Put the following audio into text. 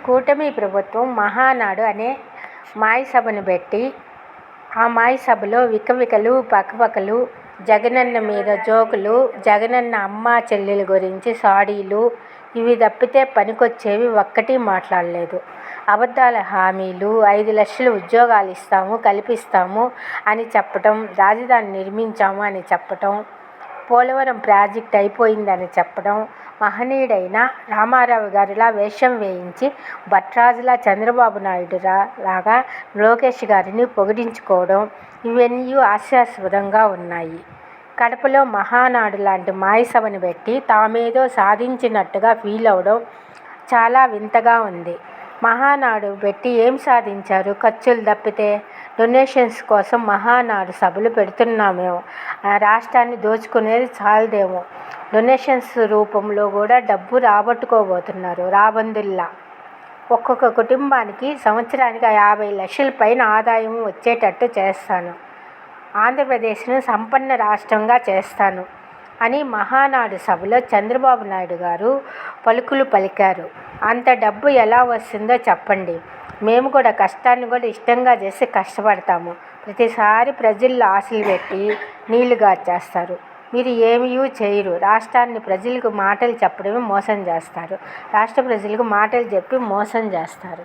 కూటమి ప్రభుత్వం మహానాడు అనే మాయసభను పెట్టి ఆ మాయసభలో వికవికలు పకపకలు, జగనన్న మీద జోకులు, జగనన్న అమ్మా చెల్లెల గురించి సాడీలు ఇవి తప్పితే పనికొచ్చేవి ఒక్కటీ మాట్లాడలేదు. అబద్ధాల హామీలు, 5 లక్షల ఉద్యోగాలు ఇస్తాము కల్పిస్తాము అని చెప్పటం, రాజధాని నిర్మించాము అని చెప్పటం, పోలవరం ప్రాజెక్టు అయిపోయిందని చెప్పడం, మహనీయుడైన రామారావు గారిలా వేషం వేయించి భట్రాజులా చంద్రబాబు నాయుడు లాగా లోకేష్ గారిని పొగిడించుకోవడం ఇవన్నీ హాస్యాస్పదంగా ఉన్నాయి. కడపలో మహానాడు లాంటి మాయసభను పెట్టి తామేదో సాధించినట్టుగా ఫీల్ అవ్వడం చాలా వింతగా ఉంది. మహానాడు పెట్టి ఏం సాధించారు? ఖర్చులు తప్పితే. డొనేషన్స్ కోసం మహానాడు సభలు పెడుతున్నామేమో, రాష్ట్రాన్ని దోచుకునేది చాలదేమో, డొనేషన్స్ రూపంలో కూడా డబ్బు రాబట్టుకోబోతున్నారు రాబందుల్లా. ఒక్కొక్క కుటుంబానికి సంవత్సరానికి 50 లక్షల పైన ఆదాయం వచ్చేటట్టు చేస్తాను, ఆంధ్రప్రదేశ్ను సంపన్న రాష్ట్రంగా చేస్తాను అని మహానాడు సభలో చంద్రబాబు నాయుడు గారు పలుకులు పలికారు. అంత డబ్బు ఎలా వస్తుందో చెప్పండి, మేము కూడా కష్టాన్ని కూడా ఇష్టంగా చేసి కష్టపడతాము. ప్రతిసారి ప్రజల్లో ఆశలు పెట్టి నీళ్లు గార్చేస్తారు. మీరు ఏమీ చేయరు. రాష్ట్రాన్ని ప్రజలకు మాటలు చెప్పడమే మోసం చేస్తారు. రాష్ట్ర ప్రజలకు మాటలు చెప్పి మోసం చేస్తారు.